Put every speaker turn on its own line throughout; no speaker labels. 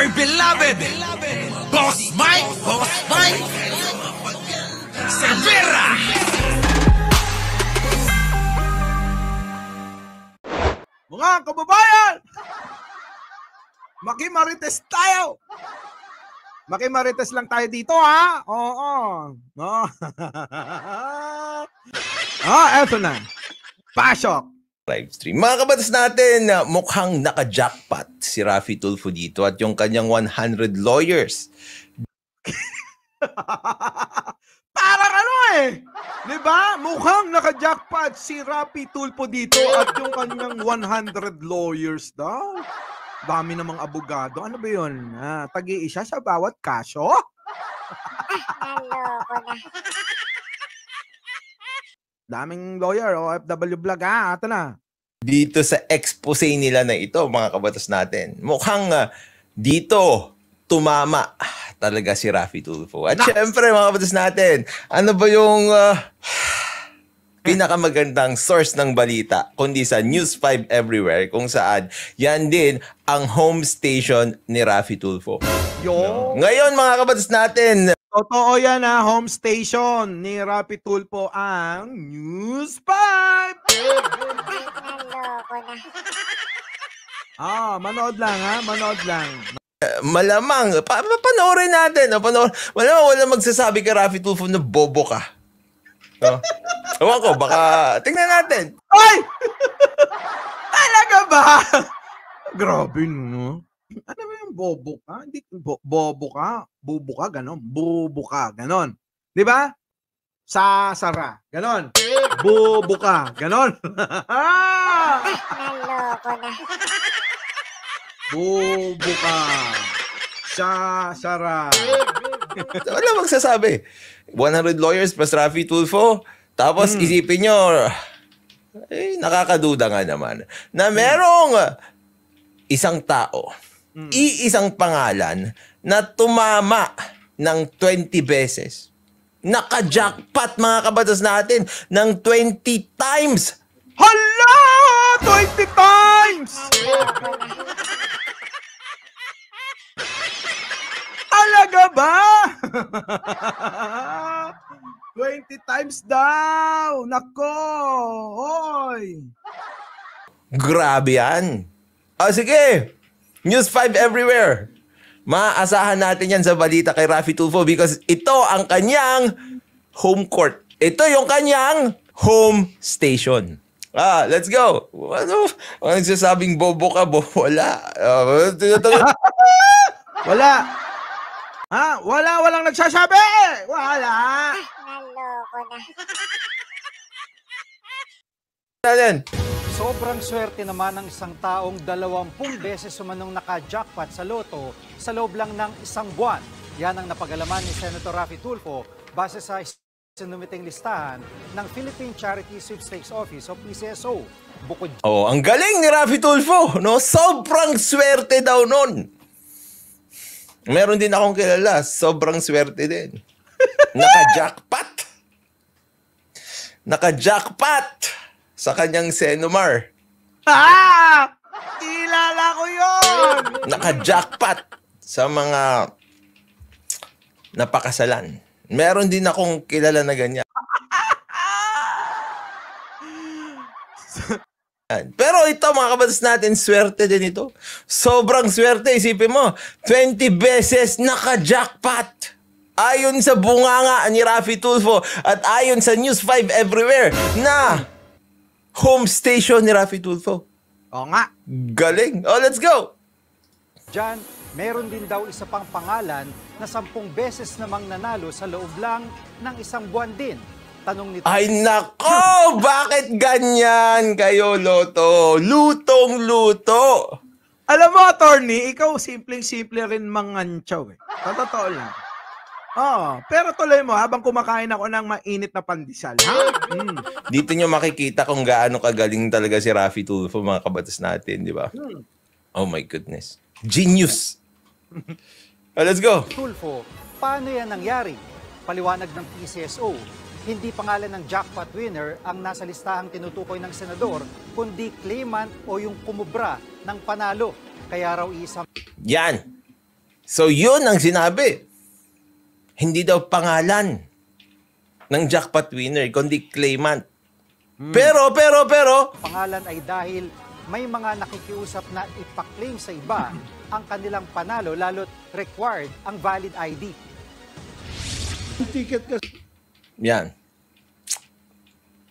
my beloved Boss Mike Severa.
Mga kababayan, makimarites tayo. Makimarites lang tayo dito, ha? Oo. No. Eto na. Pasok.
Livestream. Mga kabatas natin, mukhang naka-jackpot si Raffy Tulfo dito at yung kanyang 100 lawyers.
Parang ano eh. Diba? Mukhang naka-jackpot si Raffy Tulfo dito at yung kanyang 100 lawyers daw. Dami namang abogado. Ano ba yun? Tag-iisa sa bawat kaso? Daming lawyer, OFW vlog, ha? Ito na.
Dito sa expose nila na ito, mga kabatas natin, mukhang dito tumama talaga si Raffy Tulfo. At syempre, mga kabatas natin, ano ba yung pinakamagandang source ng balita kundi sa News 5 Everywhere, kung saan yan din ang home station ni Raffy Tulfo.
Yo.
Ngayon, mga kabatas natin,
totoo yan, ha, home station ni Raffy Tulfo ang News 5. Manood lang, ha, manood lang.
malamang, panoorin natin. Malamang wala magsasabi kay Raffy Tulfo na bobo ka. No? Ewan ko, baka tingnan natin.
Ay! Talaga ba? Grabe, no? Ano ba yung bobo ka? Hindi, bobo ka. Bobo ka, ganon. Bobo ka, ganon. Di ba? Sara, ganon. Bobo ka, ganon.
Naloko na.
Bobo ka. Sara.
Wala magsasabi. 100 lawyers plus Raffy Tulfo. Tapos isipin nyo, nakakaduda nga naman, na merong isang tao, iisang pangalan, na tumama ng 20 beses. Naka-jackpot, mga kabatas natin, ng 20 times.
Hala! 20 times! Talaga ba? 20 times daw! Nako! Oy!
Grabe yan. Sige. News 5 Everywhere. Maaasahan natin yan sa balita kay Raffy Tulfo because ito ang kanyang home court. Ito yung kanyang home station. Let's go. Ano nagsasabing bobo ka? Wala.
Wala. Walang nagsasabi. Wala.
Naloko na.
Natin.
Sobrang swerte naman ng isang taong 20 beses sumanong naka-jackpot sa loto sa loob lang ng isang buwan. Yan ang napagalaman ni Senator Raffy Tulfo base sa sinumiting listahan ng Philippine Charity Sweepstakes Office o PCSO. Bukod
ang galing ni Raffy Tulfo, no? Sobrang swerte daw nun. Meron din akong kilala, sobrang swerte din. Naka-jackpot. Naka-jackpot sa kanyang Senomar.
Kilala ko yun!
Naka-jackpot sa mga napakasalan. Meron din akong kilala na ganyan. Pero ito, mga kabatas natin, swerte din ito. Sobrang swerte. Isipin mo, 20 beses naka-jackpot. Ayon sa bunganga ni Raffy Tulfo at ayon sa News 5 Everywhere na home station ni Raffy Tulfo.
Oo nga.
Galing. Let's go.
dyan, meron din daw isa pang pangalan na 10 beses namang nanalo sa loob lang ng isang buwan din. Tanong nito.
Ay nako! Bakit ganyan kayo, Loto? Lutong-luto!
Alam mo, attorney, ikaw simpleng-simple rin mangantsaw eh. Totoo lang. Pero tuloy mo habang kumakain ako ng mainit na pandesal. Ha?
Dito nyo makikita kung gaano kagaling talaga si Raffy Tulfo, mga kabatas natin, di ba? Oh my goodness. Genius! Let's go!
Tulfo, paano yan nangyari? Paliwanag ng PCSO, hindi pangalan ng jackpot winner ang nasa listahang tinutukoy ng senador, kundi claimant o yung kumubra ng panalo. Kaya raw isang...
Yan! So yun ang sinabi. Hindi daw pangalan ng jackpot winner, kundi claimant. Pero,
Pangalan ay dahil may mga nakikiusap na ipaklaim sa iba ang kanilang panalo, lalo't required ang valid ID.
yan.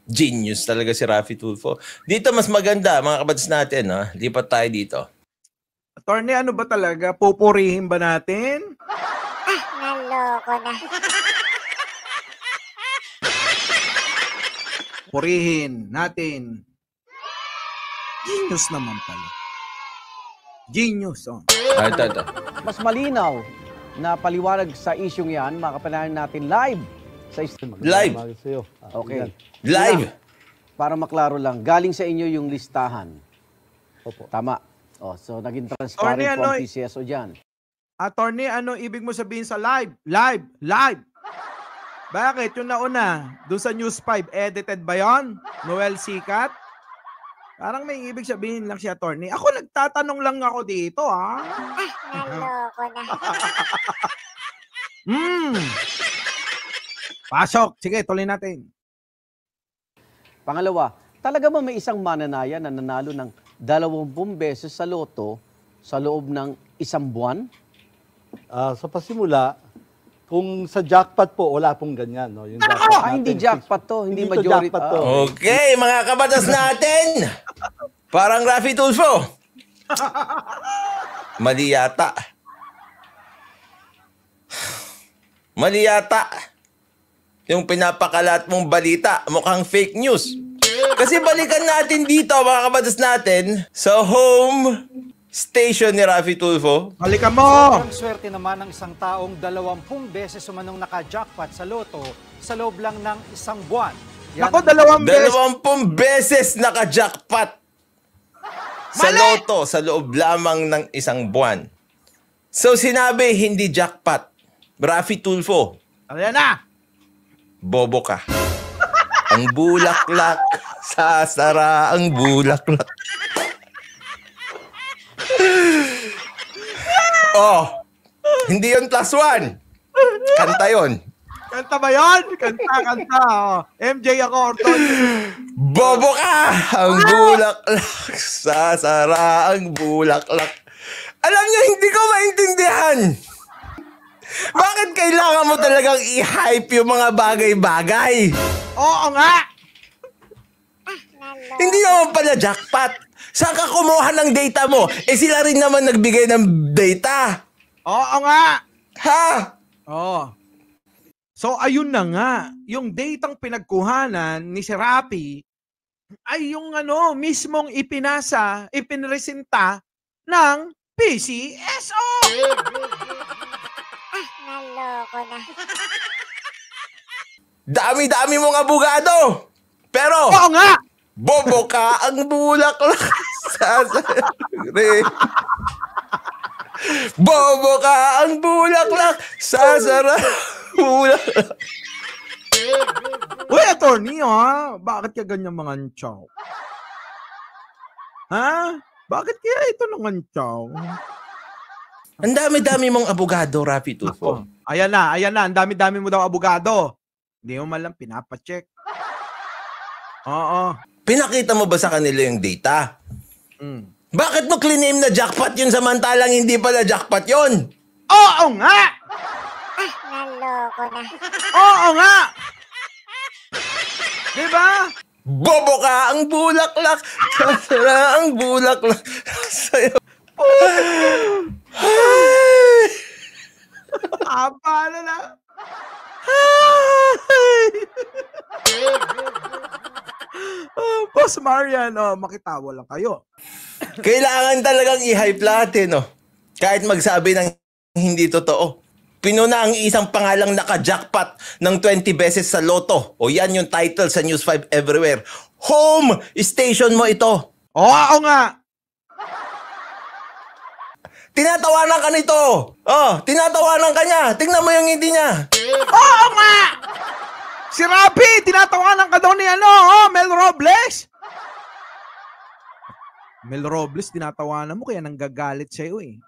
Genius talaga si Raffy Tulfo. Dito mas maganda, mga kabatas natin, ha? Lipat tayo dito.
Attorney, ano ba talaga? Pupurihin ba natin?
Naloko na.
Purihin natin. Genius naman pala. Genius, oh.
Ito.
Mas malinaw na paliwanag sa isyong yan, makapanahan natin live sa
Live.
Okay.
Live.
Para maklaro lang, galing sa inyo yung listahan.
Opo.
Tama. Oh, so naging
Attorney,
transparent po
ano,
ang PCSO dyan.
Attorney, ano ibig mo sabihin sa live? Live! Bakit? Yung nauna, doon sa News 5, edited ba yon? Noel Sikat? Parang may ibig sabihin lang si Attorney. Ako nagtatanong lang ako dito, ha?
Naloko na.
Pasok. Sige, tuloy natin.
Pangalawa, talaga ba may isang mananaya na nanalo ng 20 beses sa loto sa loob ng isang buwan?
Sa pasimula, kung sa jackpot po, wala pong ganyan. No? Yung jackpot
Hindi
natin,
jackpot to, hindi
to
majority.
jackpot to.
Okay, mga kabatas natin. Parang Raffy Tulfo. Mali yata. Mali yata. Yung pinapakalat mong balita, mukhang fake news. Kasi balikan natin dito, mga kabatas natin, sa home station ni Raffy Tulfo.
Halika mo!
Sobrang swerte naman ng isang taong 20 beses umanong naka-jackpot sa loto sa loob lang ng isang buwan.
Ako,
ang-
2 beses.
20 beses naka-jackpot sa
Mali!
loto sa loob lamang ng isang buwan. So sinabi, hindi jackpot. Raffy Tulfo,
Ayan na!
bobo ka. Ang bulaklak, sasara ang bulaklak. Oh, hindi yun +1. Kanta yun.
Kanta ba yun? Kanta. Oh. MJ ako, Orton.
Bobo ka! Ang bulaklak, sasara ang bulaklak. Alam niyo, hindi ko maintindihan. Bakit kailangan mo talagang i-hype yung mga bagay-bagay?
Oo nga!
Hindi naman pala jackpot. Saan ka kumuha ng data mo? Eh sila rin naman nagbigay ng data.
Oo nga!
Ha?
Oo. So, ayun na nga. Yung datang pinagkuhanan ni si Raffy ay yung mismong ipinresenta ng PCSO!
Naloko na.
Dami-dami mong abogado. Pero,
Oo nga!
bobo ka ang bulaklak. Sasara. Bobo ka ang bulaklak. Sasara. Bulaklak.
Uy, attorney, ha? Bakit ka ganyan mga ntsaw? Ha? Bakit kaya ito ng ntsaw?
Ang dami-dami mong abogado, Raffy Tulfo.
Ayan na. Ang dami-dami mo daw abogado. Hindi mo man lang pinapacheck. Oo.
Pinakita mo ba sa kanila yung data?
Mm.
Bakit mo claim na jackpot yun samantalang hindi pala jackpot yun?
Oo nga!
Naloko na.
Oo nga! Diba?
Bobo ka ang bulaklak. Sasara ang bulaklak. Sa'yo.
Paano na? Boss Marian, makitawa lang kayo.
Kailangan talagang i-hype lahat no? Kahit magsabi ng hindi totoo. Pinuna ang isang pangalang naka-jackpot ng 20 beses sa loto. O yan yung title sa News 5 Everywhere. Home station mo ito.
Oo nga!
Tinatawanan ka nito. Tinatawanan ka niya. Tingnan mo yung ngiti niya.
Oo nga! Si Raffy, tinatawanan ka daw ni Mel Robles. Mel Robles, tinatawanan mo kaya nanggagalit sa'yo eh.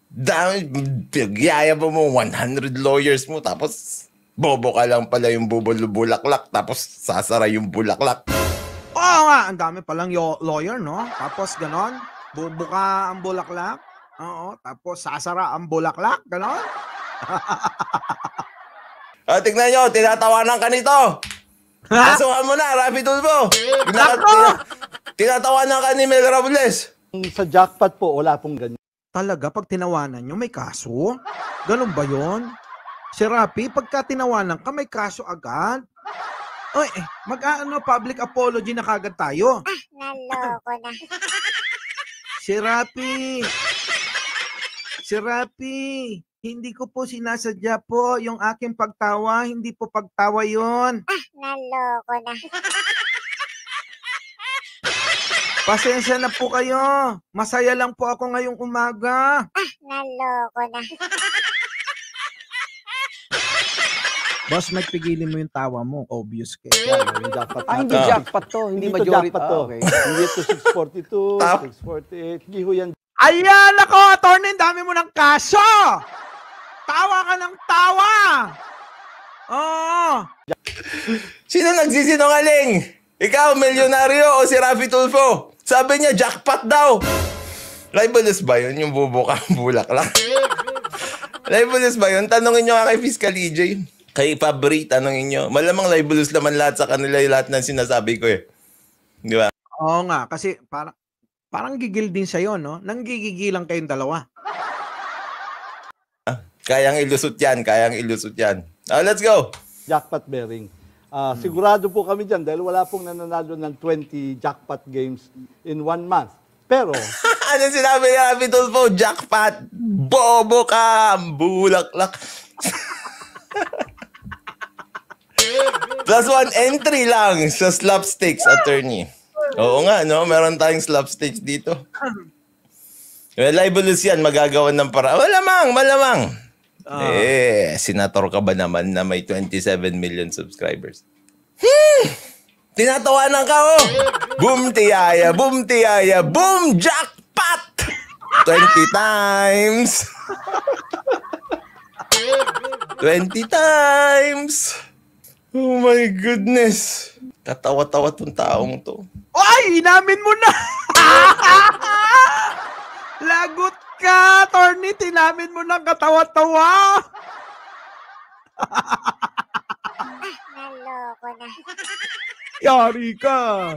Dami, yaya pa mo, 100 lawyers mo, tapos bobo ka lang pala yung bulaklak, tapos sasara yung bulaklak.
Oo nga, ang dami palang lawyer, no? Tapos ganon, bubuka ang bulaklak. Oo, tapos sasara ang bulaklak, ganon.
Tignan nyo, tinatawanan ka nito. Kasuhan mo na, Rafi Tulfo. Tinatawanan ka ni Mel Robles.
Sa jackpot po, wala pong ganyan.
Talaga, pag tinawanan nyo, may kaso? Ganun ba yon? Si Rafi, pagka tinawanan ka, may kaso agad? Oy, public apology na kagad tayo.
Naloko na.
Si Rafi, hindi ko po sinasadya po yung aking pagtawa, hindi po pagtawa yon.
Naloko na.
Pasensya na po kayo. Masaya lang po ako ngayong umaga.
Naloko na.
Boss, magpigilin mo yung tawa mo. Obvious ka.
Yung jackpot
Hindi
natin.
jackpot to. Hindi
Hindi to
majority.
jackpot to.
Okay.
Hindi ito 642, 648. Hindi ho yan.
Ayan ako, attorney, dami mo ng kaso. Tawa ka ng tawa. Oo.
Sino nagsisinungaling? Ikaw, milyonaryo o si Rafi Tulfo? Sabi niya, jackpot daw. Libelous ba yun? Yung bubuka ang bulaklak? Libelous ba yun? Tanungin nyo nga kay Fiscal EJ. Kay Fabri, tanungin nyo. Malamang libelous naman lahat sa kanila yung lahat ng sinasabi ko eh. Di ba?
Oo nga, kasi parang gigil din sa'yo, no? Nanggigigilan kayong dalawa.
Kayang ilusot yan, let's go.
Jackpot bearing. Sigurado po kami dyan dahil wala pong nananalo ng 20 jackpot games in 1 month. Pero,
Ano sinabi ni Rafi Tulfo? Jackpot! Bobo ka! Bulaklak! Plus 1 entry lang sa slapsticks, attorney. Oo nga, no? Meron tayong slapsticks dito. Well, libelous yan, magagawan ng para. Malamang. Senator ka ba naman na may 27 million subscribers? Tinatawanan ka, oh! Boom, tiyaya, boom, jackpot! 20 times! 20 times! Oh my goodness! Tatawa-tawa tong taong to.
Ay, inamin mo na! Lagot ka, attorney. Tinamin mo ng katawa-tawa.
Naloko na.
Yari ka.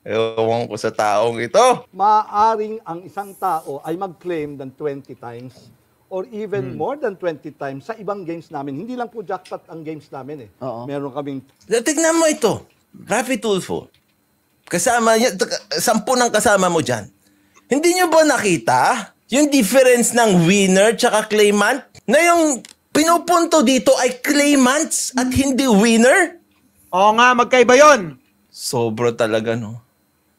Ewan ko sa taong ito.
maaring ang isang tao ay mag-claim ng 20 times or even more than 20 times sa ibang games namin. Hindi lang po jackpot ang games namin eh.
Oo.
Meron kaming
Tignan mo ito. Rafi Tulfo. Kasama niya, 10 ng kasama mo dyan. Hindi niyo ba nakita yung difference ng winner tsaka claimant? Na yung pinupunto dito ay claimants at hindi winner?
Oo nga, magkaiba yon.
Sobra talaga, no?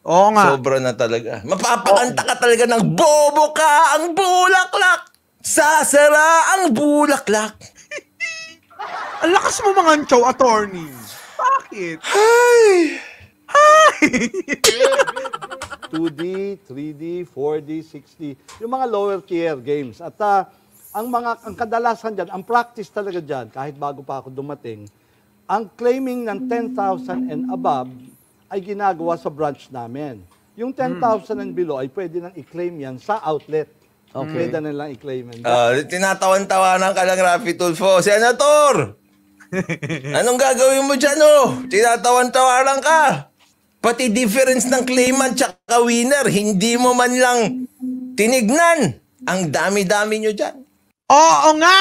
Oo nga.
Sobra na talaga. Mapapakanta ka talaga ng bobo ka ang bulaklak. Sasara ang bulaklak.
Ang lakas mo mga chow, attorney. Bakit?
Ay!
2D, 3D, 4D, 6D, yung mga lower tier games. At ang kadalasan dyan, ang practice talaga dyan, kahit bago pa ako dumating, ang claiming ng 10,000 and above ay ginagawa sa branch namin. Yung 10,000 and below ay pwede nang i-claim yan sa outlet.
Okay.
Pwede na lang i-claim yan.
Tinatawan-tawanan ka lang, Rafi Tulfo. Senator! Anong gagawin mo dyan, oh? Tinatawan-tawanan ka. Pati difference ng claimant tsaka winner, hindi mo man lang tinignan. Ang dami-dami nyo dyan.
Oo nga.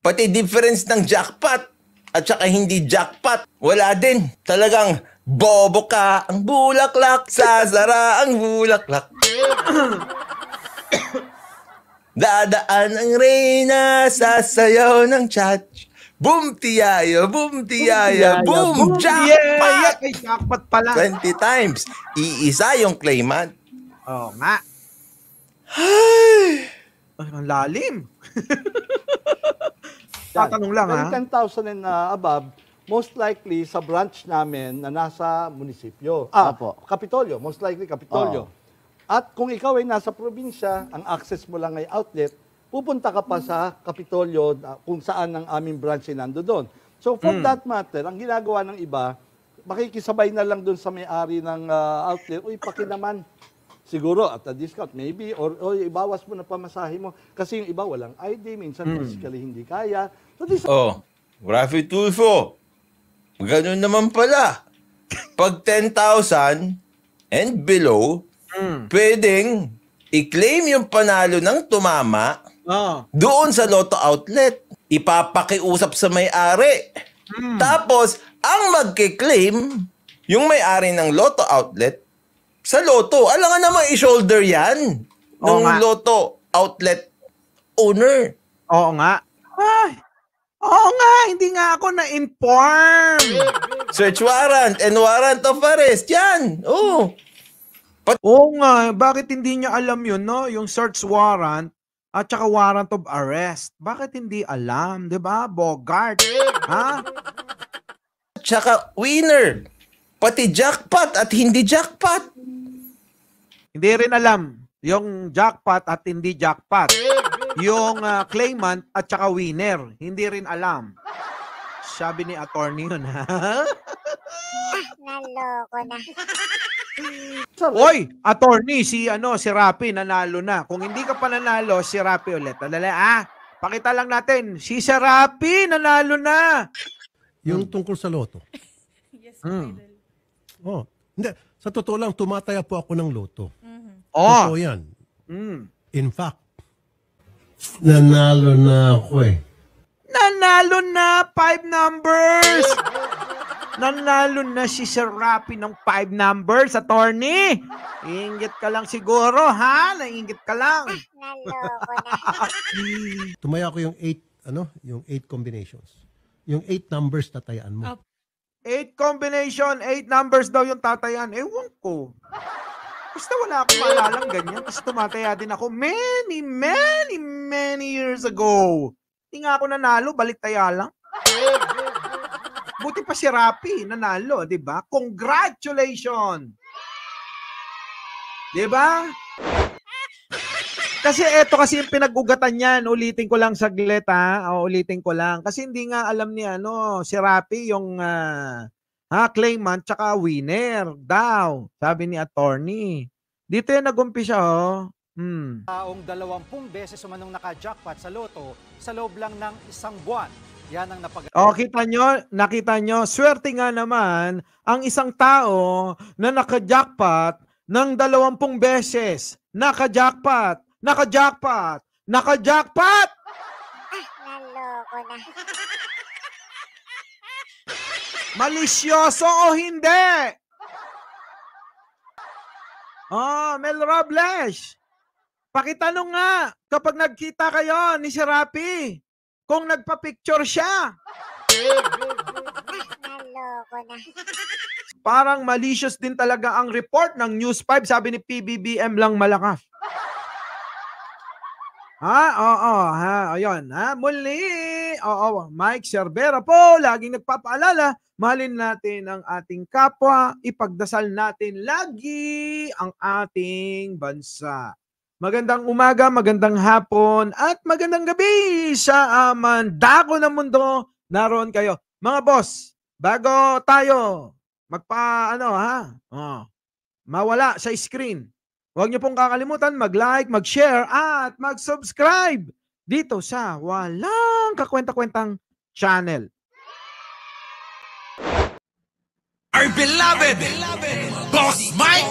Pati difference ng jackpot at saka hindi jackpot, wala din. Talagang bobo ka ang bulaklak, sasara ang bulaklak. Dadaan ang reyna, sasayaw ng chat. Boom tiyaya, boom tiyaya, boom jackpot!
Ay, jackpot pala.
20 times. Iisa yung claimant.
Oo nga.
Ay!
Ay, ang lalim. Tatanong lang, ha?
Yung 10,000 and above, most likely sa branch namin na nasa munisipyo.
Apo.
Kapitolyo. Most likely Kapitolyo. At kung ikaw ay nasa probinsya, ang access mo lang ay outlet, pupunta ka pa sa Kapitolyo kung saan ang aming branch ay nando doon. So for that matter, ang ginagawa ng iba, makikisabay na lang doon sa may-ari ng outlet, uy, naman. Siguro at a discount, maybe, or ibawas mo na pamasahe mo. Kasi yung iba walang ID, minsan physically hindi kaya. So this
Rafi Tulfo. Ganun naman pala. Pag 10,000 and below, pwedeng i-claim yung panalo ng tumama doon sa Lotto outlet. Ipapakiusap sa may-ari. Tapos, ang magkiklaim, yung may-ari ng Lotto outlet, sa Lotto. Alam nga naman i-shoulder yan ng Lotto outlet owner.
Oo nga. Ay, oo nga, hindi nga ako na-inform.
Search warrant and warrant of arrest. Yan. Oo.
Oo nga, bakit hindi niya alam yun, no? Yung search warrant at saka warrant of arrest. Bakit hindi alam, di ba? Bogart. Ha?
Tsaka winner. Pati jackpot at hindi jackpot.
Hindi rin alam yung jackpot at hindi jackpot. Yung claimant at saka winner. Hindi rin alam. Sabi ni attorney yun, ha?
Naloko na.
Oy, attorney, si Rapi nanalo na. Kung hindi ka pa nanalo, si Rapi ulit. Pakita lang natin. Si Rapi nanalo na.
Yung tungkol sa Lotto.
Yes,
Oh, hindi. Sa totoo lang, tumataya po ako ng Lotto.
Oh.
Totoo yan.
Mm.
In fact, nanalo na ako eh.
Nanalo na 5 numbers. Nanalo na si Sir Rapi ng 5 numbers, attorney. Iingit ka lang siguro, ha? Naingit ka lang.
Naloko na.
Tumaya ko yung 8, yung 8 combinations. Yung 8 numbers tatayaan mo.
8 combination, 8 numbers daw yung tatayan. Ewan ko. Basta wala akong maalalang ganyan. Kasi tumataya din ako many years ago. Hindi nga ako nanalo, balik taya lang. Buti pa si Rapi, nanalo, di ba? Congratulations! Di ba? Kasi eto kasi yung pinag-ugatan niyan. Ulitin ko lang saglit, ha? Ulitin ko lang. Kasi hindi nga alam ni si Rapi yung claimant tsaka winner daw. Sabi ni attorney. Dito yung nag-umpisa,
Taong 20 beses umanong naka-jackpot sa Lotto sa loob lang ng isang buwan. Yan ang nakita nyo, swerte nga naman ang isang tao na naka-jackpot ng 20 beses. Naka-jackpot! Naka-jackpot! Naka-jackpot!
Naloko na.
Malisyoso o hindi? Mel Robles, pakitanong nga kapag nagkita kayo ni si Rapi, kung nagpa-picture siya.
Naloko na.
Parang malicious din talaga ang report ng News 5, sabi ni PBBM lang malakas. Ayun, muli. Mike Cervera po, laging nagpapaalala, mahalin natin ang ating kapwa, ipagdasal natin lagi ang ating bansa. Magandang umaga, magandang hapon, at magandang gabi sa mandako ng mundo. Naroon kayo. Mga boss, bago tayo mawala sa screen, huwag niyo pong kakalimutan mag-like, mag-share, at mag-subscribe dito sa Walang Kakwenta-Kwentang channel.
Our beloved Boss Mike